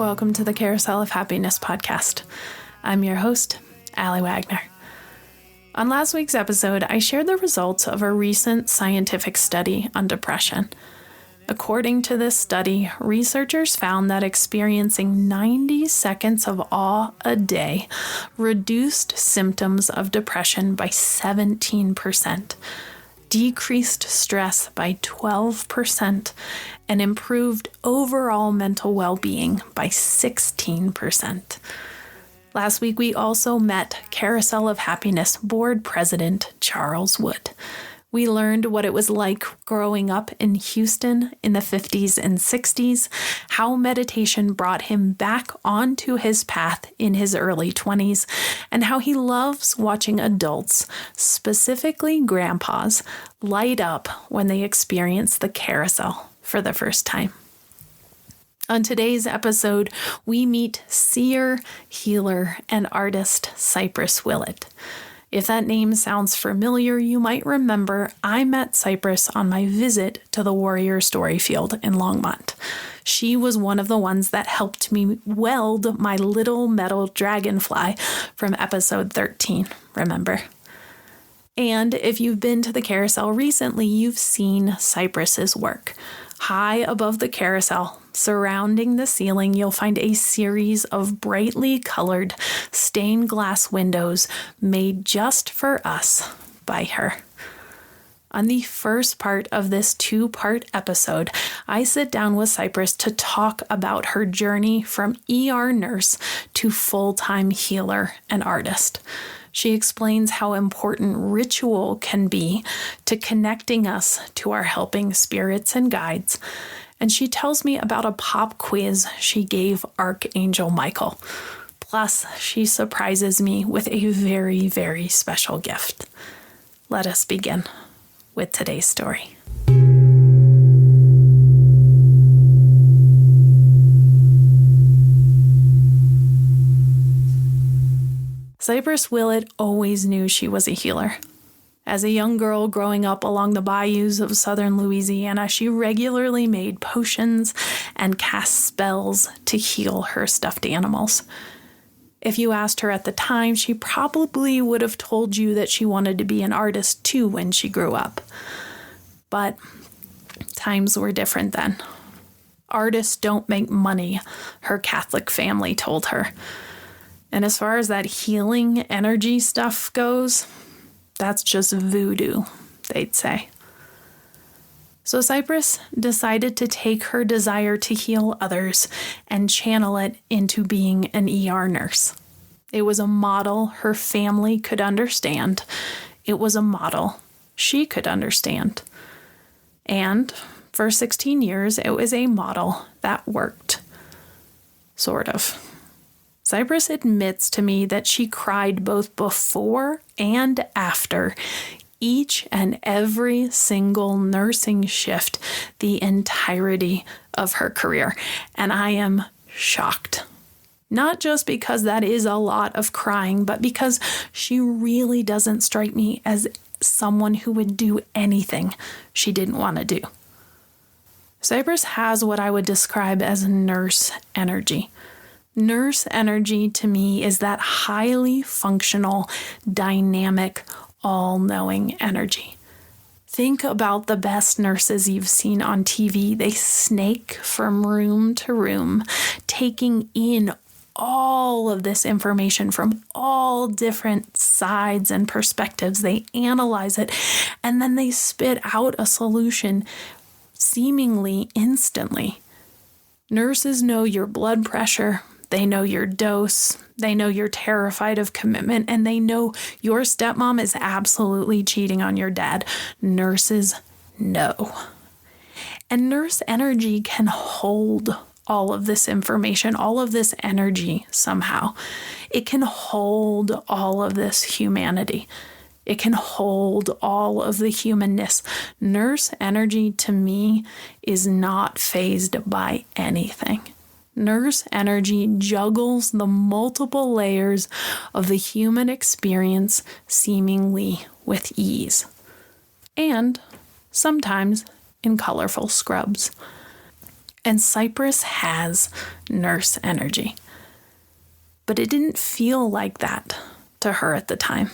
Welcome to the Carousel of Happiness podcast. I'm your host, Allie Wagner. On last week's episode, I shared the results of a recent scientific study on depression. According to this study, researchers found that experiencing 90 seconds of awe a day reduced symptoms of depression by 17%, decreased stress by 12%, and improved overall mental well-being by 16%. Last week, we also met Carousel of Happiness board president Charles Wood. We learned what it was like growing up in Houston in the 50s and 60s, how meditation brought him back onto his path in his early 20s, and how he loves watching adults, specifically grandpas, light up when they experience the carousel for the first time. On today's episode, we meet seer, healer, and artist Cypress Willett. If that name sounds familiar, you might remember I met Cypress on my visit to the Warrior Storyfield in Longmont. She was one of the ones that helped me weld my little metal dragonfly from episode 13, remember? And if you've been to the carousel recently, you've seen Cypress's work. High above the carousel, surrounding the ceiling, you'll find a series of brightly colored stained glass windows made just for us by her. On the first part of this two-part episode, I sit down with Cypress to talk about her journey from ER nurse to full-time healer and artist. She explains how important ritual can be to connecting us to our helping spirits and guides. And she tells me about a pop quiz she gave Archangel Michael. Plus, she surprises me with a very, very special gift. Let us begin with today's story. Cypress Willett always knew she was a healer. As a young girl growing up along the bayous of southern Louisiana, she regularly made potions and cast spells to heal her stuffed animals. If you asked her at the time, she probably would have told you that she wanted to be an artist too when she grew up. But times were different then. Artists don't make money, her Catholic family told her. And as far as that healing energy stuff goes, that's just voodoo, they'd say. So Cypress decided to take her desire to heal others and channel it into being an ER nurse. It was a model her family could understand. It was a model she could understand. And for 16 years, it was a model that worked. Sort of. Cypress admits to me that she cried both before and after each and every single nursing shift the entirety of her career. And I am shocked. Not just because that is a lot of crying, but because she really doesn't strike me as someone who would do anything she didn't want to do. Cypress has what I would describe as nurse energy. Nurse energy to me is that highly functional, dynamic, all-knowing energy. Think about the best nurses you've seen on TV. They snake from room to room, taking in all of this information from all different sides and perspectives. They analyze it, and then they spit out a solution seemingly instantly. Nurses know your blood pressure. They know your dose, they know you're terrified of commitment, and they know your stepmom is absolutely cheating on your dad. Nurses know. And nurse energy can hold all of this information, all of this energy somehow. It can hold all of this humanity. It can hold all of the humanness. Nurse energy to me is not fazed by anything. Nurse energy juggles the multiple layers of the human experience seemingly with ease. And sometimes in colorful scrubs. And Cypress has nurse energy. But it didn't feel like that to her at the time.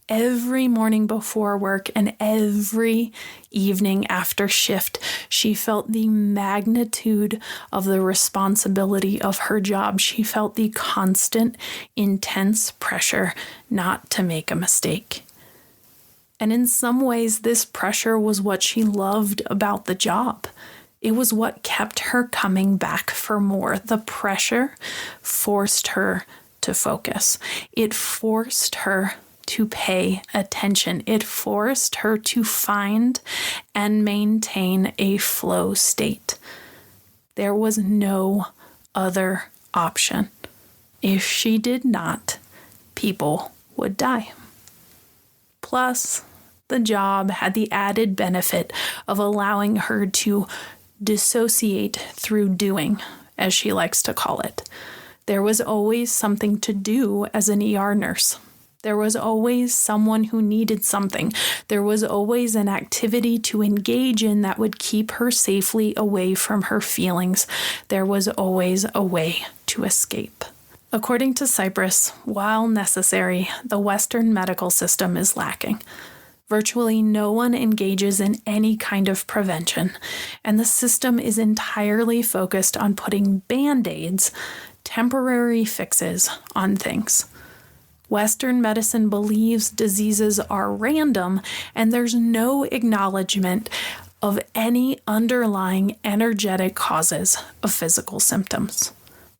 Every morning before work and every evening after shift, she felt the magnitude of the responsibility of her job. She felt the constant, intense pressure not to make a mistake. And in some ways, this pressure was what she loved about the job. It was what kept her coming back for more. The pressure forced her to focus. It forced her to pay attention. It forced her to find and maintain a flow state. There was no other option. If she did not, people would die. Plus, the job had the added benefit of allowing her to dissociate through doing, as she likes to call it. There was always something to do as an ER nurse. There was always someone who needed something. There was always an activity to engage in that would keep her safely away from her feelings. There was always a way to escape. According to Cypress, while necessary, the Western medical system is lacking. Virtually no one engages in any kind of prevention, and the system is entirely focused on putting band-aids, temporary fixes, on things. Western medicine believes diseases are random, and there's no acknowledgement of any underlying energetic causes of physical symptoms.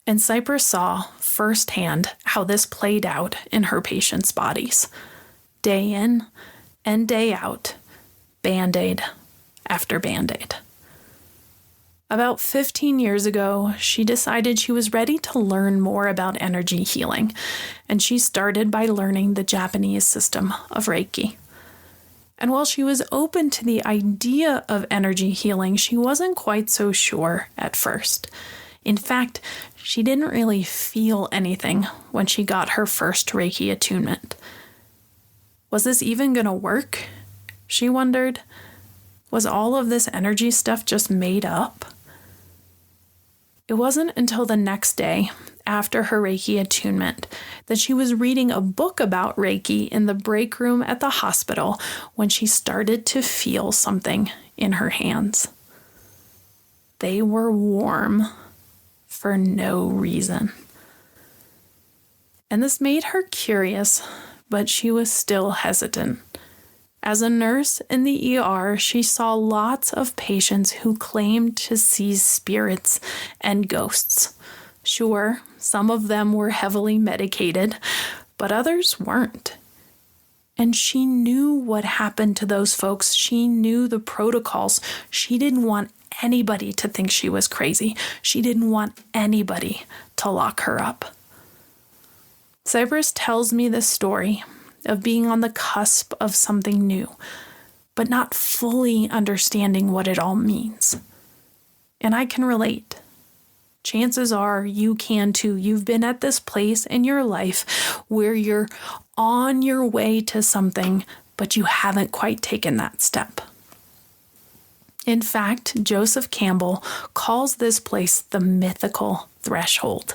And Cypress saw firsthand how this played out in her patients' bodies. Day in and day out, Band-Aid after Band-Aid. About 15 years ago, she decided she was ready to learn more about energy healing, and she started by learning the Japanese system of Reiki. And while she was open to the idea of energy healing, she wasn't quite so sure at first. In fact, she didn't really feel anything when she got her first Reiki attunement. Was this even going to work? She wondered. Was all of this energy stuff just made up? It wasn't until the next day, after her Reiki attunement, that she was reading a book about Reiki in the break room at the hospital when she started to feel something in her hands. They were warm for no reason. And this made her curious, but she was still hesitant. As a nurse in the ER, she saw lots of patients who claimed to see spirits and ghosts. Sure, some of them were heavily medicated, but others weren't. And she knew what happened to those folks. She knew the protocols. She didn't want anybody to think she was crazy. She didn't want anybody to lock her up. Cypress tells me this story of being on the cusp of something new, but not fully understanding what it all means. And I can relate. Chances are you can too. You've been at this place in your life where you're on your way to something, but you haven't quite taken that step. In fact, Joseph Campbell calls this place the mythical threshold,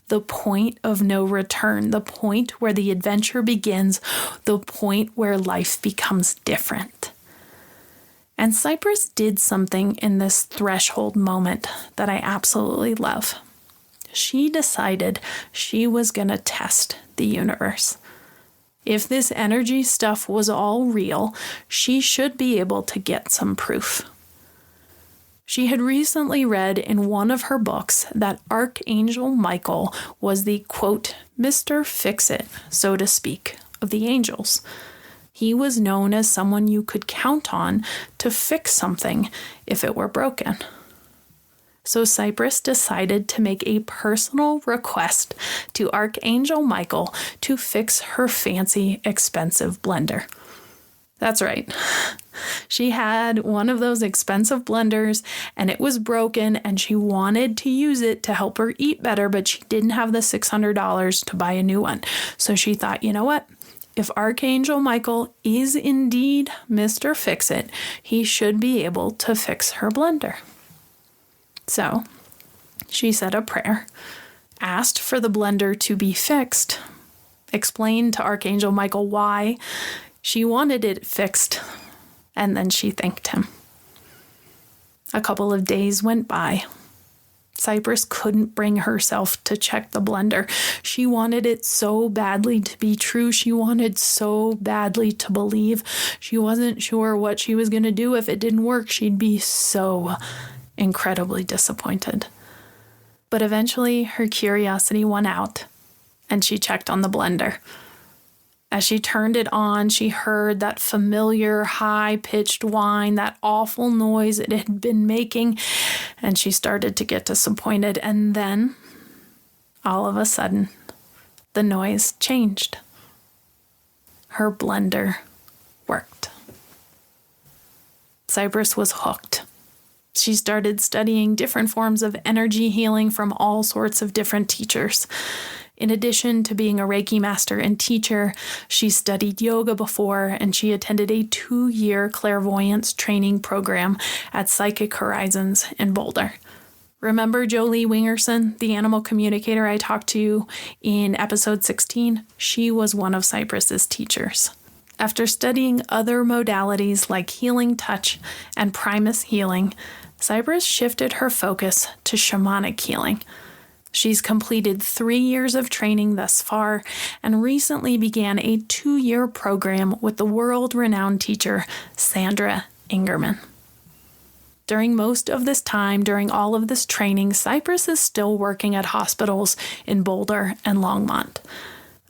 the point of no return, the point where the adventure begins, the point where life becomes different. And Cypress did something in this threshold moment that I absolutely love. She decided she was going to test the universe. If this energy stuff was all real, she should be able to get some proof. She had recently read in one of her books that Archangel Michael was the, quote, Mr. Fix-It, so to speak, of the angels. He was known as someone you could count on to fix something if it were broken. So Cypress decided to make a personal request to Archangel Michael to fix her fancy, expensive blender. That's right. She had one of those expensive blenders and it was broken and she wanted to use it to help her eat better, but she didn't have the $600 to buy a new one. So she thought, you know what? If Archangel Michael is indeed Mr. Fix-It, he should be able to fix her blender. So she said a prayer, asked for the blender to be fixed, explained to Archangel Michael why she wanted it fixed, and then she thanked him. A couple of days went by. Cypress couldn't bring herself to check the blender. She wanted it so badly to be true. She wanted so badly to believe. She wasn't sure what she was going to do if it didn't work. She'd be so incredibly disappointed. But eventually her curiosity won out, and she checked on the blender. As she turned it on, she heard that familiar high-pitched whine, that awful noise it had been making, and she started to get disappointed. And then, all of a sudden, the noise changed. Her blender worked. Cypress was hooked. She started studying different forms of energy healing from all sorts of different teachers. In addition to being a Reiki master and teacher, she studied yoga before, and she attended a 2-year clairvoyance training program at Psychic Horizons in Boulder. Remember Jolie Wingerson, the animal communicator I talked to in episode 16? She was one of Cypress's teachers. After studying other modalities like healing touch and Primus healing, Cypress shifted her focus to shamanic healing. She's completed 3 years of training thus far and recently began a 2-year program with the world-renowned teacher, Sandra Ingerman. During most of this time, during all of this training, Cypress is still working at hospitals in Boulder and Longmont.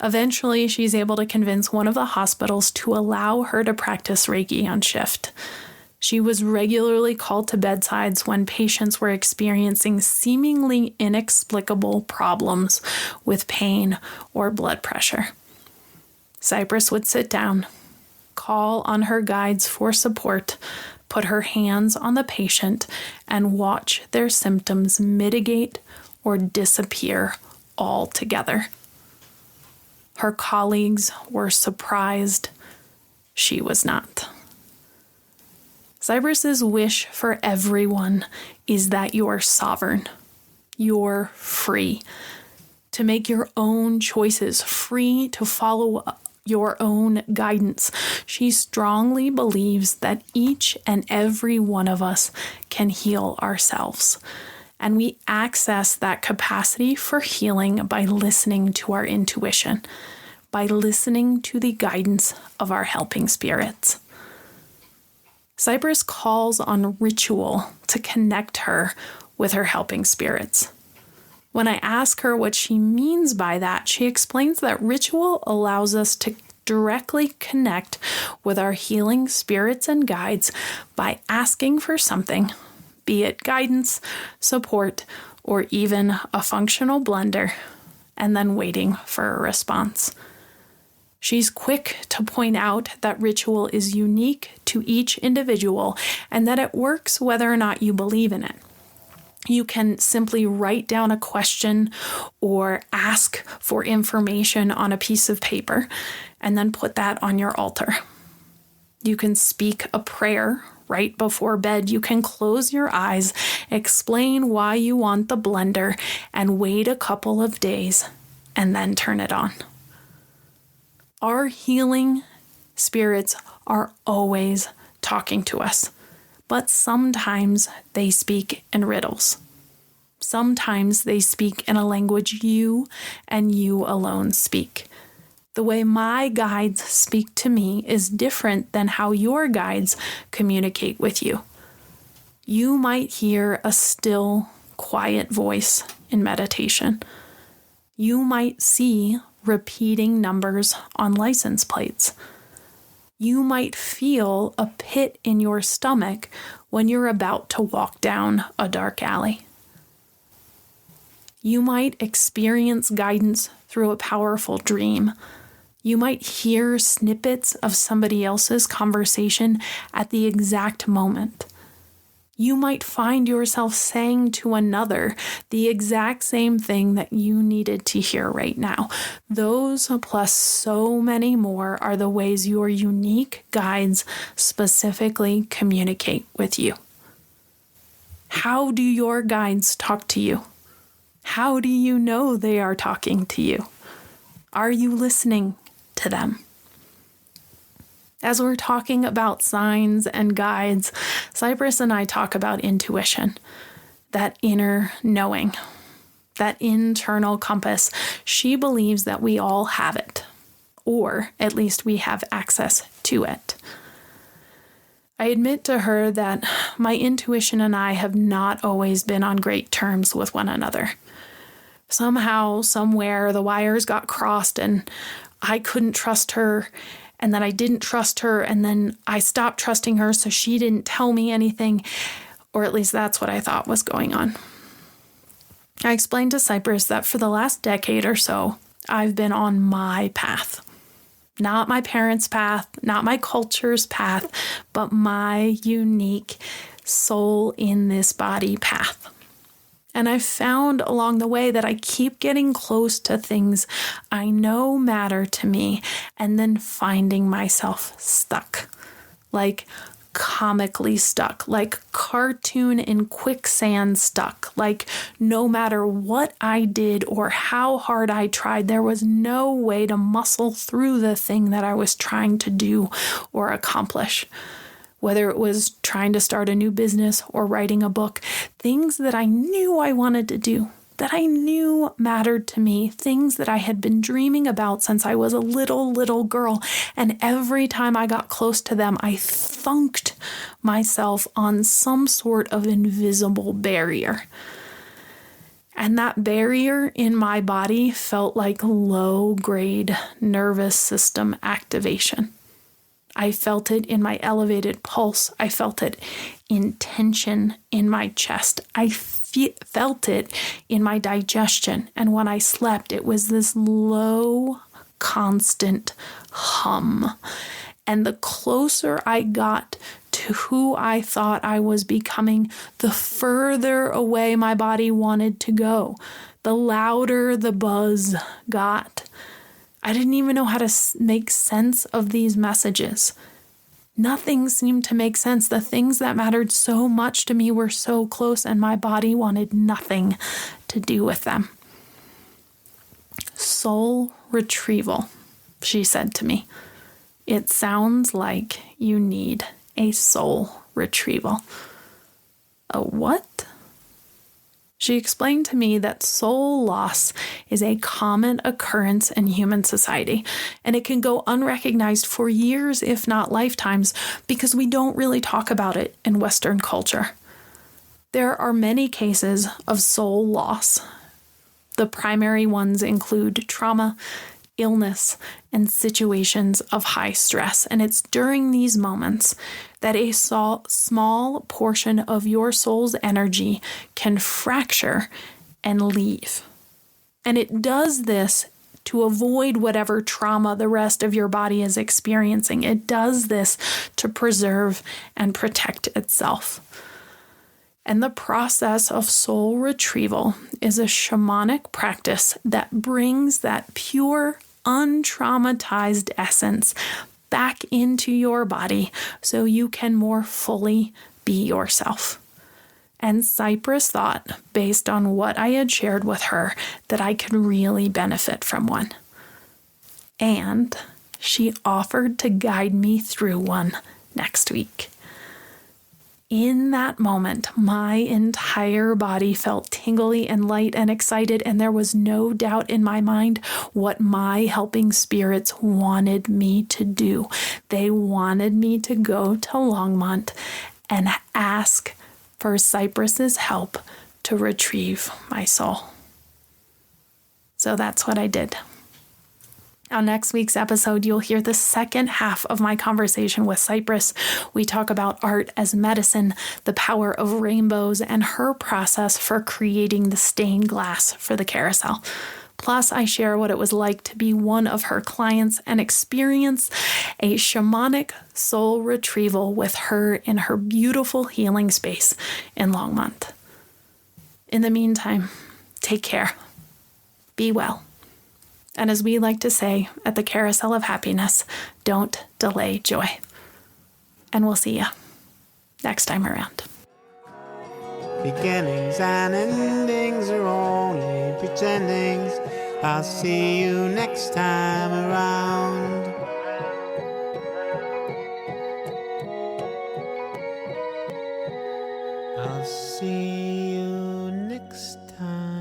Eventually, she's able to convince one of the hospitals to allow her to practice Reiki on shift. She was regularly called to bedsides when patients were experiencing seemingly inexplicable problems with pain or blood pressure. Cypress would sit down, call on her guides for support, put her hands on the patient, and watch their symptoms mitigate or disappear altogether. Her colleagues were surprised. She was not. Cypress's wish for everyone is that you're sovereign. You're free to make your own choices, free to follow your own guidance. She strongly believes that each and every one of us can heal ourselves. And we access that capacity for healing by listening to our intuition, by listening to the guidance of our helping spirits. Cypress calls on ritual to connect her with her helping spirits. When I ask her what she means by that, she explains that ritual allows us to directly connect with our healing spirits and guides by asking for something, be it guidance, support, or even a functional blender, and then waiting for a response. She's quick to point out that ritual is unique to each individual and that it works whether or not you believe in it. You can simply write down a question or ask for information on a piece of paper and then put that on your altar. You can speak a prayer right before bed. You can close your eyes, explain why you want the blender, and wait a couple of days and then turn it on. Our healing spirits are always talking to us, but sometimes they speak in riddles. Sometimes they speak in a language you and you alone speak. The way my guides speak to me is different than how your guides communicate with you. You might hear a still, quiet voice in meditation. You might see repeating numbers on license plates. You might feel a pit in your stomach when you're about to walk down a dark alley. You might experience guidance through a powerful dream. You might hear snippets of somebody else's conversation at the exact moment. You might find yourself saying to another the exact same thing that you needed to hear right now. Those plus so many more are the ways your unique guides specifically communicate with you. How do your guides talk to you? How do you know they are talking to you? Are you listening to them? As we're talking about signs and guides, Cypress and I talk about intuition, that inner knowing, that internal compass. She believes that we all have it, or at least we have access to it. I admit to her that my intuition and I have not always been on great terms with one another. Somehow, somewhere, the wires got crossed and I couldn't trust her, and then I didn't trust her, and then I stopped trusting her, so she didn't tell me anything, or at least that's what I thought was going on. I explained to Cypress that for the last decade or so, I've been on my path. Not my parents' path, not my culture's path, but my unique soul in this body path. And I've found along the way that I keep getting close to things I know matter to me and then finding myself stuck, like comically stuck, like cartoon in quicksand stuck, like no matter what I did or how hard I tried, there was no way to muscle through the thing that I was trying to do or accomplish. Whether it was trying to start a new business or writing a book, things that I knew I wanted to do, that I knew mattered to me, things that I had been dreaming about since I was a little girl. And every time I got close to them, I thunked myself on some sort of invisible barrier. And that barrier in my body felt like low-grade nervous system activation. I felt it in my elevated pulse. I felt it in tension in my chest. I felt it in my digestion. And when I slept, it was this low, constant hum. And the closer I got to who I thought I was becoming, the further away my body wanted to go, the louder the buzz got. I didn't even know how to make sense of these messages. Nothing seemed to make sense. The things that mattered so much to me were so close, and my body wanted nothing to do with them. Soul retrieval, she said to me. It sounds like you need a soul retrieval. A what? She explained to me that soul loss is a common occurrence in human society, and it can go unrecognized for years, if not lifetimes, because we don't really talk about it in Western culture. There are many cases of soul loss. The primary ones include trauma, illness, and situations of high stress, and it's during these moments that a small portion of your soul's energy can fracture and leave. And it does this to avoid whatever trauma the rest of your body is experiencing. It does this to preserve and protect itself. And the process of soul retrieval is a shamanic practice that brings that pure, untraumatized essence back into your body so you can more fully be yourself. And Cypress thought, based on what I had shared with her, that I could really benefit from one. And she offered to guide me through one next week. In that moment, my entire body felt tingly and light and excited, and there was no doubt in my mind what my helping spirits wanted me to do. They wanted me to go to Longmont and ask for Cypress's help to retrieve my soul. So that's what I did. On next week's episode, you'll hear the second half of my conversation with Cypress. We talk about art as medicine, the power of rainbows, and her process for creating the stained glass for the carousel. Plus, I share what it was like to be one of her clients and experience a shamanic soul retrieval with her in her beautiful healing space in Longmont. In the meantime, take care. Be well. And as we like to say at the Carousel of Happiness, don't delay joy. And we'll see you next time around. Beginnings and endings are only pretendings. I'll see you next time around. I'll see you next time.